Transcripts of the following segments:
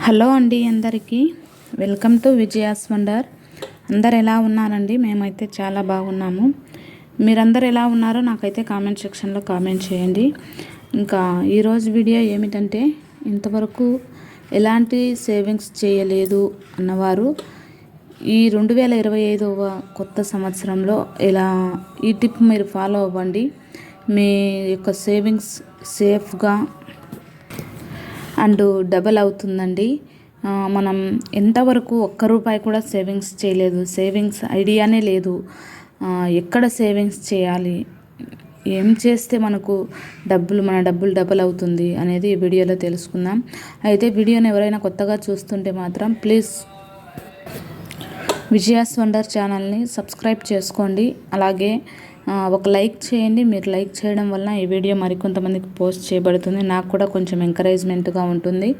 Hello అండి, అందరికీ welcome to Vijaya's wonder. అందరు ఎలా ఉన్నారండి? మేమైతే చాలా బాగున్నాము. మీరందరు ఎలా ఉన్నారో నాకైతే కామెంట్ సెక్షన్లో కామెంట్ చేయండి. ఇంకా ఈరోజు వీడియో ఏమిటంటే, ఇంతవరకు ఎలాంటి సేవింగ్స్ చేయలేదు అన్నవారు ఈ 2025వ కొత్త సంవత్సరంలో ఇలా ఈ టిప్ మీరు ఫాలో అవ్వండి. మీ యొక్క సేవింగ్స్ సేఫ్గా అండ్ డబల్ అవుతుందండి. మనం ఎంతవరకు ఒక్క రూపాయి కూడా సేవింగ్స్ చేయలేదు, సేవింగ్స్ ఐడియానే లేదు. ఎక్కడ సేవింగ్స్ చేయాలి, ఏం చేస్తే మనకు మన డబ్బులు డబల్ అవుతుంది అనేది ఈ వీడియోలో తెలుసుకుందాం. అయితే వీడియోని ఎవరైనా కొత్తగా చూస్తుంటే మాత్రం ప్లీజ్ విజయాస్ వండర్ ఛానల్ని సబ్స్క్రైబ్ చేసుకోండి. అలాగే ఒక లైక్ చేయండి. మీరు లైక్ చేయడం వల్ల ఈ వీడియో మరికొంతమందికి పోస్ట్ చేయబడుతుంది, నాకు కూడా కొంచెం ఎంకరేజ్మెంట్గా ఉంటుంది.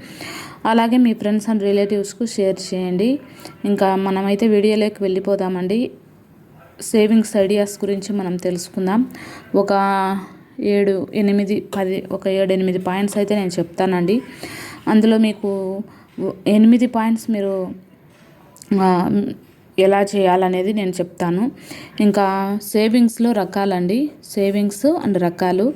అలాగే మీ ఫ్రెండ్స్ అండ్ రిలేటివ్స్కు షేర్ చేయండి. ఇంకా మనమైతే వీడియోలోకి వెళ్ళిపోదామండి. సేవింగ్స్ ఐడియాస్ గురించి మనం తెలుసుకుందాం. ఒక 7-8 పాయింట్స్ అయితే నేను చెప్తానండి. అందులో మీకు 8 పాయింట్స్ మీరు ఎలా చేయాలనేది నేను చెప్తాను. ఇంకా సేవింగ్స్లో రకాలండి, సేవింగ్స్ అండ్ రకాలు.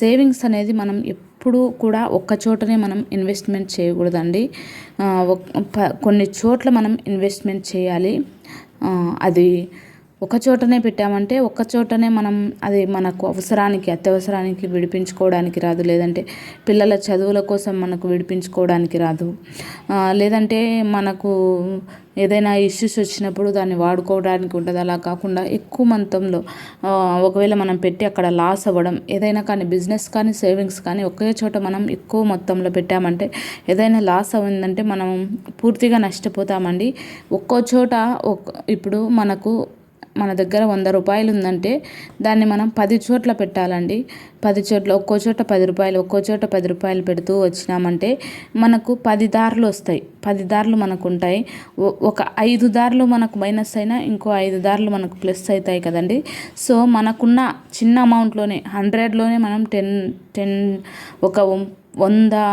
సేవింగ్స్ అనేది మనం ఎప్పుడు కూడా ఒక్క చోటనే మనం ఇన్వెస్ట్మెంట్ చేయకూడదండి. కొన్ని చోట్ల మనం ఇన్వెస్ట్మెంట్ చేయాలి. అది ఒక చోటనే పెట్టామంటే ఒక్క చోటనే మనం అది మనకు అత్యవసరానికి విడిపించుకోవడానికి రాదు. లేదంటే పిల్లల చదువుల కోసం మనకు విడిపించుకోవడానికి రాదు. లేదంటే మనకు ఏదైనా ఇష్యూస్ వచ్చినప్పుడు దాన్ని వాడుకోవడానికి ఉంటుంది. అలా కాకుండా ఎక్కువ మొత్తంలో ఒకవేళ మనం పెట్టి అక్కడ లాస్ అవ్వడం, ఏదైనా కానీ బిజినెస్ కానీ సేవింగ్స్ కానీ ఒకే చోట మనం ఎక్కువ మొత్తంలో పెట్టామంటే ఏదైనా లాస్ అయిందంటే మనం పూర్తిగా నష్టపోతామండి. ఒక్కో చోట ఇప్పుడు మన దగ్గర 100 రూపాయలు ఉందంటే దాన్ని మనం 10 చోట్ల పెట్టాలండి. 10 చోట్ల ఒక్కో చోట 10 రూపాయలు, ఒక్కో చోట 10 రూపాయలు పెడుతూ వచ్చినామంటే మనకు 10 దారులు వస్తాయి. 10 దారులు మనకు ఉంటాయి. ఒక 5 దారులు మనకు మైనస్ అయినా ఇంకో 5 దారులు మనకు ప్లస్ అవుతాయి కదండి. సో మనకున్న చిన్న అమౌంట్లోనే 100లోనే మనం 10 ఒక 100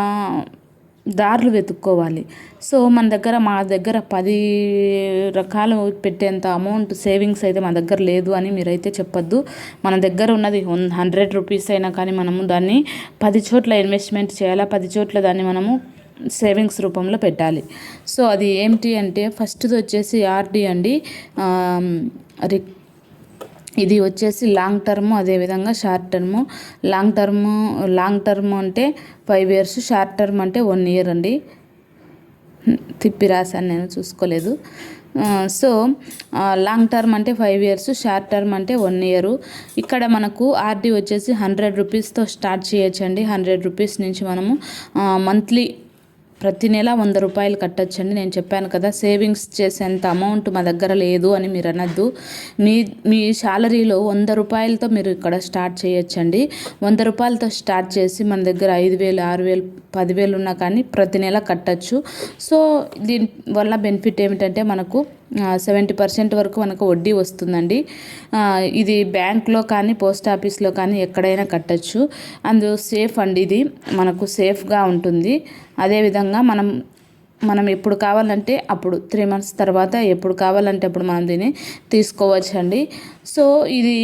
దారులు వెతుక్కోవాలి. సో మా దగ్గర 10 రకాలు పెట్టేంత అమౌంట్ సేవింగ్స్ అయితే మన దగ్గర లేదు అని మీరైతే చెప్పొద్దు. మన దగ్గర ఉన్నది 100 రూపీస్ అయినా కానీ మనము దాన్ని 10 చోట్ల ఇన్వెస్ట్మెంట్ చేయాలి. 10 చోట్ల దాన్ని మనము సేవింగ్స్ రూపంలో పెట్టాలి. సో అది ఏమిటి అంటే, ఫస్ట్ది వచ్చేసి ఆర్డి అండి. ఇది వచ్చేసి లాంగ్ టర్మ్, అదేవిధంగా షార్ట్ టర్మ్. లాంగ్ టర్మ్ అంటే 5 years, షార్ట్ టర్మ్ అంటే 1 year అండి. తిప్పి రాశాను, నేను చూసుకోలేదు. సో లాంగ్ టర్మ్ అంటే 5 years, షార్ట్ టర్మ్ అంటే 1 year. ఇక్కడ మనకు ఆర్డి వచ్చేసి 100 రూపీస్తో స్టార్ట్ చేయొచ్చండి. 100 రూపీస్ నుంచి మనము మంత్లీ ప్రతి నెల 100 రూపాయలు కట్టచ్చండి. నేను చెప్పాను కదా, సేవింగ్స్ చేసేంత అమౌంట్ మా దగ్గర లేదు అని మీరు అనద్దు. మీ శాలరీలో 100 రూపాయలతో మీరు ఇక్కడ స్టార్ట్ చేయొచ్చండి. 100 రూపాయలతో స్టార్ట్ చేసి మన దగ్గర 5,000, 6,000, 10,000 ఉన్నా కానీ ప్రతి నెల కట్టచ్చు. సో దీనివల్ల బెనిఫిట్ ఏమిటంటే మనకు 70% వరకు మనకు వడ్డీ వస్తుందండి. ఇది బ్యాంక్లో కానీ పోస్ట్ ఆఫీస్లో కానీ ఎక్కడైనా కట్టచ్చు. అందు సేఫ్ అండి, ఇది మనకు సేఫ్గా ఉంటుంది. అదేవిధంగా మనం ఎప్పుడు కావాలంటే అప్పుడు 3 months తర్వాత ఎప్పుడు కావాలంటే అప్పుడు మనం దీన్ని తీసుకోవచ్చండి. సో ఇది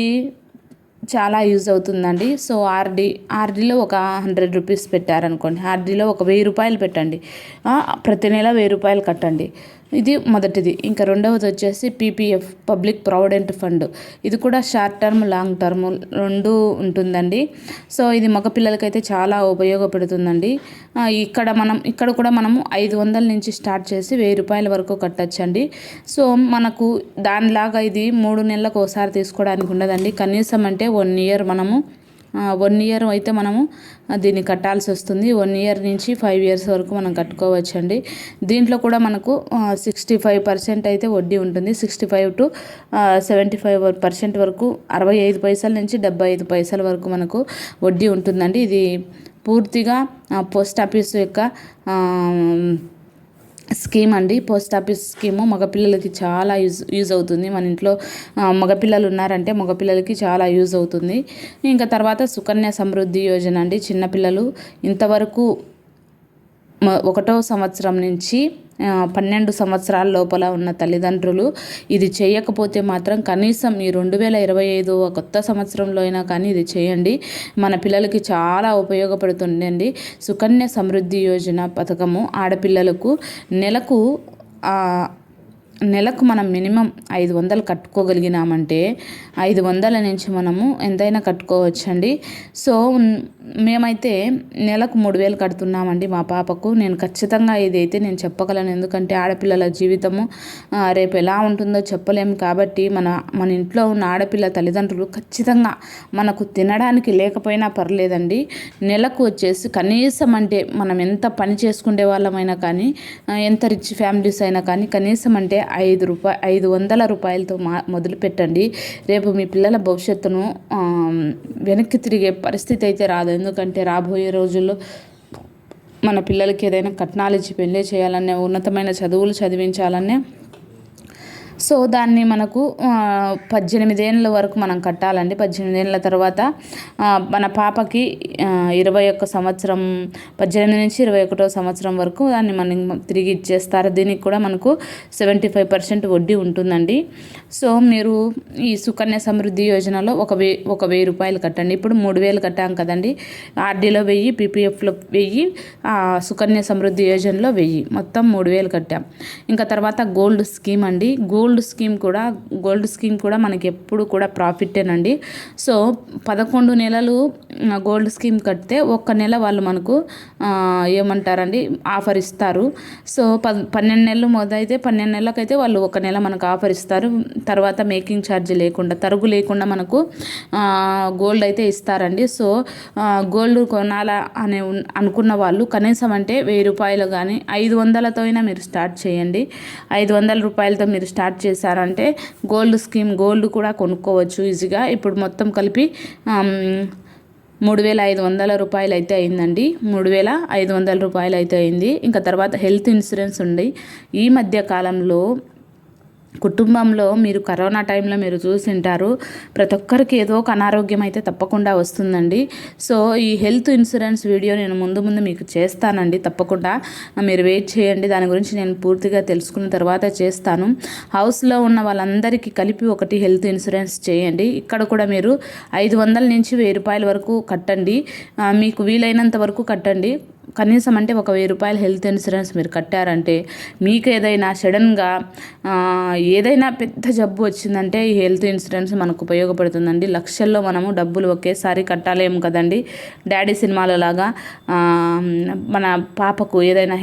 చాలా యూజ్ అవుతుందండి. సో ఆర్డీలో ఒక 100 రూపీస్ పెట్టారనుకోండి, ఆర్డీలో ఒక 1000 రూపాయలు పెట్టండి. ప్రతి నెల 1000 రూపాయలు కట్టండి. ఇది మొదటిది. ఇంకా రెండవది వచ్చేసి పీపీఎఫ్, పబ్లిక్ ప్రావిడెంట్ ఫండ్. ఇది కూడా షార్ట్ టర్మ్, లాంగ్ టర్మ్ రెండు ఉంటుందండి. సో ఇది మగపిల్లలకైతే చాలా ఉపయోగపడుతుందండి. ఇక్కడ కూడా మనము 500 నుంచి స్టార్ట్ చేసి 1000 రూపాయల వరకు కట్టచ్చండి. సో మనకు దానిలాగా ఇది 3 నెలలకు ఒకసారి తీసుకోవడానికి ఉండదండి. కనీసం అంటే 1 year 1 year అయితే మనము దీన్ని కట్టాల్సి వస్తుంది. 1 year నుంచి 5 years వరకు మనం కట్టుకోవచ్చండి. దీంట్లో కూడా మనకు 65% అయితే వడ్డీ ఉంటుంది. 65 to 75% వరకు, 65 పైసల నుంచి 75 పైసల వరకు మనకు వడ్డీ ఉంటుందండి. ఇది పూర్తిగా పోస్ట్ ఆఫీస్ యొక్క స్కీమ్ అండి. పోస్ట్ ఆఫీస్ స్కీము మగపిల్లలకి చాలా యూజ్ అవుతుంది. మన ఇంట్లో మగపిల్లలు ఉన్నారంటే మగపిల్లలకి చాలా యూజ్ అవుతుంది. ఇంకా తర్వాత సుకన్య సమృద్ధి యోజన అండి. చిన్నపిల్లలు ఇంతవరకు ఒకటో సంవత్సరం నుంచి 12 సంవత్సరాల లోపల ఉన్న తల్లిదండ్రులు ఇది చేయకపోతే మాత్రం కనీసం ఈ 2025 కొత్త సంవత్సరంలో అయినా కానీ ఇది చేయండి. మన పిల్లలకి చాలా ఉపయోగపడుతుందండి. సుకన్య సమృద్ధి యోజన పథకము ఆడపిల్లలకు నెలకు మనం మినిమం 500 కట్టుకోగలిగినామంటే 500 నుంచి మనము ఎంతైనా కట్టుకోవచ్చండి. సో మేమైతే నెలకు 3000 కడుతున్నామండి మా పాపకు. నేను ఖచ్చితంగా ఇదైతే నేను చెప్పగలను, ఎందుకంటే ఆడపిల్లల జీవితము రేపు ఎలా ఉంటుందో చెప్పలేము. కాబట్టి మన ఇంట్లో ఉన్న ఆడపిల్ల తల్లిదండ్రులు ఖచ్చితంగా మనకు తినడానికి లేకపోయినా పర్లేదండి, నెలకు వచ్చేసి కనీసం అంటే మనం ఎంత పని చేసుకునే వాళ్ళమైనా కానీ, ఎంత రిచ్ ఫ్యామిలీస్ అయినా కానీ కనీసం అంటే 500 రూపాయలతో మొదలు పెట్టండి. రేపు మీ పిల్లల భవిష్యత్తును వెనక్కి తిరిగే పరిస్థితి అయితే రాదు. ఎందుకంటే రాబోయే రోజుల్లో మన పిల్లలకి ఏదైనా కట్నాలు ఇచ్చి పెళ్ళి చేయాలనే, ఉన్నతమైన చదువులు చదివించాలనే, సో దాన్ని మనకు 18 ఏళ్ళ వరకు మనం కట్టాలండి. 18 ఏళ్ళ తర్వాత మన పాపకి 21 సంవత్సరం, 18 నుంచి 21 సంవత్సరం వరకు దాన్ని మనం తిరిగి ఇచ్చేస్తారు. దీనికి కూడా మనకు 75% వడ్డీ ఉంటుందండి. సో మీరు ఈ సుకన్య సమృద్ధి యోజనలో ఒక 1000 రూపాయలు కట్టండి. ఇప్పుడు 3000 కట్టాం కదండి. ఆర్డీలో 1000, పీపీఎఫ్లో 1000, సుకన్య సమృద్ధి యోజనలో 1000, మొత్తం 3000 కట్టాం. ఇంకా తర్వాత గోల్డ్ స్కీమ్ అండి. గోల్డ్ స్కీమ్ కూడా మనకి ఎప్పుడు కూడా ప్రాఫిట్టేనండి. సో 11 నెలలు గోల్డ్ స్కీమ్ కడితే ఒక్క నెల వాళ్ళు మనకు ఏమంటారండి ఆఫర్ ఇస్తారు. సో 12 నెలలు మొదలైతే 12 నెలలకైతే వాళ్ళు ఒక నెల మనకు ఆఫర్ ఇస్తారు. తర్వాత మేకింగ్ ఛార్జ్ లేకుండా, తరుగు లేకుండా మనకు గోల్డ్ అయితే ఇస్తారండి. సో గోల్డ్ కొనాలా అని అనుకున్న వాళ్ళు కనీసం అంటే 1000 రూపాయలు కానీ 500లతో అయినా మీరు స్టార్ట్ చేయండి. 500 రూపాయలతో మీరు స్టార్ట్ చేశారంటే గోల్డ్ కూడా కొనుక్కోవచ్చు ఈజీగా. ఇప్పుడు మొత్తం కలిపి 3500 రూపాయలు అయితే అయిందండి. 3500 రూపాయలు అయితే అయింది. ఇంకా తర్వాత హెల్త్ ఇన్సూరెన్స్ ఉంది. ఈ మధ్య కాలంలో కుటుంబంలో మీరు కరోనా టైంలో మీరు చూసింటారు, ప్రతి ఒక్కరికి ఏదో ఒక అనారోగ్యం అయితే తప్పకుండా వస్తుందండి. సో ఈ హెల్త్ ఇన్సూరెన్స్ వీడియో నేను ముందు మీకు చేస్తానండి. తప్పకుండా మీరు వెయిట్ చేయండి, దాని గురించి నేను పూర్తిగా తెలుసుకున్న తర్వాత చేస్తాను. హౌస్లో ఉన్న వాళ్ళందరికీ కలిపి ఒకటి హెల్త్ ఇన్సూరెన్స్ చేయండి. ఇక్కడ కూడా మీరు 500 నుంచి 1000 రూపాయల వరకు కట్టండి. మీకు వీలైనంత వరకు కట్టండి. కనీసం అంటే ఒక 1000 రూపాయల హెల్త్ ఇన్సూరెన్స్ మీరు కట్టారంటే మీకు ఏదైనా సడన్గా ఏదైనా పెద్ద జబ్బు వచ్చిందంటే ఈ హెల్త్ ఇన్సూరెన్స్ మనకు ఉపయోగపడుతుందండి. లక్షల్లో మనము డబ్బులు ఒకేసారి కట్టాలేము కదండి. డాడీ సినిమాలో లాగా మన పాపకు ఏదైనా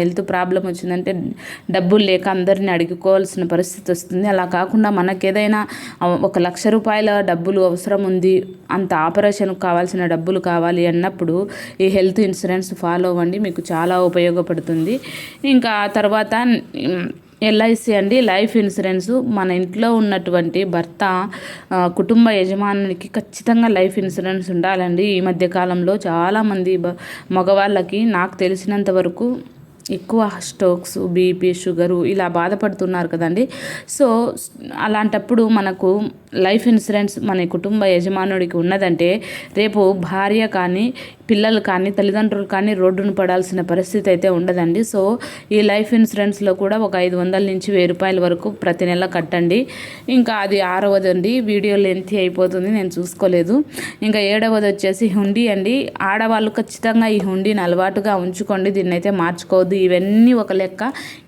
హెల్త్ ప్రాబ్లం వచ్చిందంటే డబ్బులు లేక అందరిని అడుగుకోవాల్సిన పరిస్థితి వస్తుంది. అలా కాకుండా మనకేదైనా 1 లక్ష రూపాయల డబ్బులు అవసరం ఉంది, అంత ఆపరేషన్కి కావాల్సిన డబ్బులు కావాలి అన్నప్పుడు ఈ హెల్త్ ఇన్సూరెన్స్ ఫాలో అవ్వండి, మీకు చాలా ఉపయోగపడుతుంది. ఇంకా తర్వాత ఎల్ఐసి అండి, లైఫ్ ఇన్సూరెన్స్. మన ఇంట్లో ఉన్నటువంటి భర్త కుటుంబ యజమానికి ఖచ్చితంగా లైఫ్ ఇన్సూరెన్స్ ఉండాలండి. ఈ మధ్య కాలంలో చాలామంది మగవాళ్ళకి నాకు తెలిసినంత వరకు ఎక్కువ స్ట్రోక్స్, బీపీ, షుగరు ఇలా బాధపడుతున్నారు కదండి. సో అలాంటప్పుడు మనకు లైఫ్ ఇన్సూరెన్స్ మన కుటుంబ యజమానుడికి ఉన్నదంటే రేపు భార్య కానీ, పిల్లలు కానీ, తల్లిదండ్రులు కానీ రోడ్డును పడాల్సిన పరిస్థితి అయితే ఉండదండి. సో ఈ లైఫ్ ఇన్సూరెన్స్లో కూడా ఒక 500 నుంచి 1000 రూపాయల వరకు ప్రతి నెల కట్టండి. ఇంకా అది 6వది అండి, వీడియో లెంత్ అయిపోతుంది, నేను చూసుకోలేదు. ఇంకా 7వది వచ్చేసి హుండీ అండి. ఆడవాళ్ళు ఖచ్చితంగా ఈ హుండీని అలవాటుగా ఉంచుకోండి, దీన్ని అయితే మార్చుకోవద్దు. ఇవన్నీ ఒక లెక్క,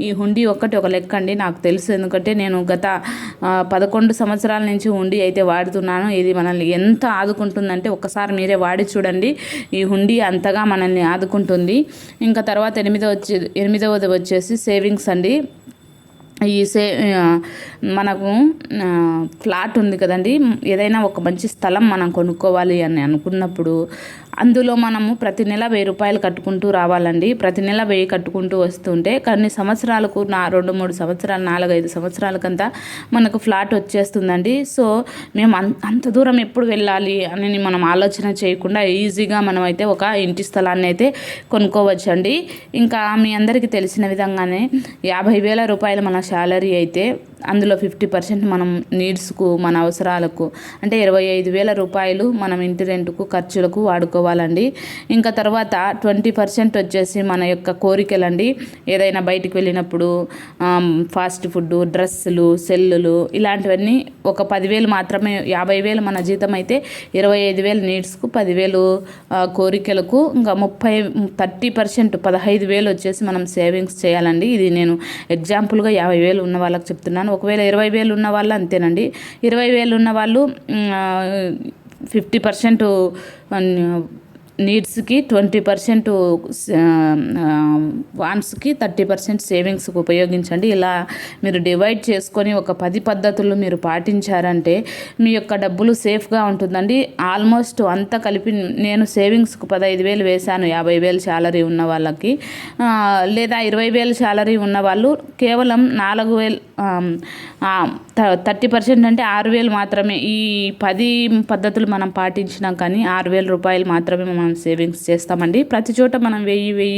ఈ హుండీ ఒక్కటి ఒక లెక్క అండి. నాకు తెలుసు, ఎందుకంటే నేను గత 11 సంవత్సరాల నుంచి హుండీ అయితే వాడుతున్నాను. ఇది మనల్ని ఎంత ఆదుకుంటుందంటే ఒక్కసారి మీరే వాడి చూడండి. ఈ హుండీ అంతగా మనల్ని ఆదుకుంటుంది. ఇంకా తర్వాత 8వది వచ్చేసి సేవింగ్స్ అండి. మనకు ఫ్లాట్ ఉంది కదండి, ఏదైనా ఒక మంచి స్థలం మనం కొనుక్కోవాలి అని అనుకున్నప్పుడు అందులో మనము ప్రతి నెల 1000 రూపాయలు కట్టుకుంటూ రావాలండి. ప్రతి నెల 1000 కట్టుకుంటూ వస్తుంటే కొన్ని సంవత్సరాలకు 2-3 సంవత్సరాలు, 4-5 సంవత్సరాలకంతా మనకు ఫ్లాట్ వచ్చేస్తుందండి. సో మేము అంత దూరం ఎప్పుడు వెళ్ళాలి అని మనం ఆలోచన చేయకుండా ఈజీగా మనం అయితే ఒక ఇంటి స్థలాన్ని అయితే కొనుక్కోవచ్చండి. ఇంకా మీ అందరికీ తెలిసిన విధంగానే 50,000 రూపాయలు మన శాలరీ అయితే అందులో 50% మనం నీడ్స్కు, మన అవసరాలకు అంటే 25,000 రూపాయలు మనం ఇంటి రెంట్కు, ఖర్చులకు వాడుకోవాలండి. ఇంకా తర్వాత 20% వచ్చేసి మన యొక్క కోరికలండి. ఏదైనా బయటికి వెళ్ళినప్పుడు ఫాస్ట్ ఫుడ్, డ్రెస్సులు, సెల్లులు ఇలాంటివన్నీ ఒక 10,000 మాత్రమే. 50,000 మన జీతం అయితే 25,000 నీడ్స్కు, 10,000 కోరికలకు, ఇంకా 30% 15,000 వచ్చేసి మనం సేవింగ్స్ చేయాలండి. ఇది నేను ఎగ్జాంపుల్గా 50,000 ఉన్న వాళ్ళకి చెప్తున్నాను. ఒకవేళ 20,000 ఉన్న వాళ్ళు అంతేనండి. 20,000 ఉన్న వాళ్ళు 50% నీడ్స్కి, 20% వాన్స్కి, 30% సేవింగ్స్కి ఉపయోగించండి. ఇలా మీరు డివైడ్ చేసుకొని ఒక 10 పద్ధతులు మీరు పాటించారంటే మీ యొక్క డబ్బులు సేఫ్గా ఉంటుందండి. ఆల్మోస్ట్ అంతా కలిపి నేను సేవింగ్స్కు 15,000 వేశాను 50,000 శాలరీ ఉన్న వాళ్ళకి. లేదా 20,000 శాలరీ ఉన్న వాళ్ళు కేవలం 4,000 30% అంటే 6,000 మాత్రమే. ఈ 10 పద్ధతులు మనం పాటించినాం కానీ 6,000 రూపాయలు మాత్రమే మనం సేవింగ్స్ చేస్తామండి. ప్రతి చోట మనం 1,000,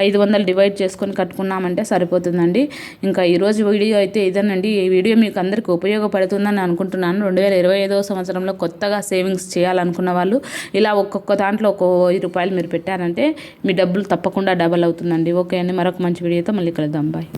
500 డివైడ్ చేసుకొని కట్టుకున్నామంటే సరిపోతుందండి. ఇంకా ఈరోజు వీడియో అయితే ఇదేనండి. ఈ వీడియో మీకు అందరికీ ఉపయోగపడుతుందని అనుకుంటున్నాను. 2025వ సంవత్సరంలో కొత్తగా సేవింగ్స్ చేయాలనుకున్న వాళ్ళు ఇలా ఒక్కొక్క దాంట్లో ఒక 1,000 రూపాయలు మీరు పెట్టారంటే మీ డబ్బులు తప్పకుండా డబల్ అవుతుందండి. ఓకే అండి, మరొక మంచి వీడియోతో మళ్ళీ కలుద్దాం. బాయ్.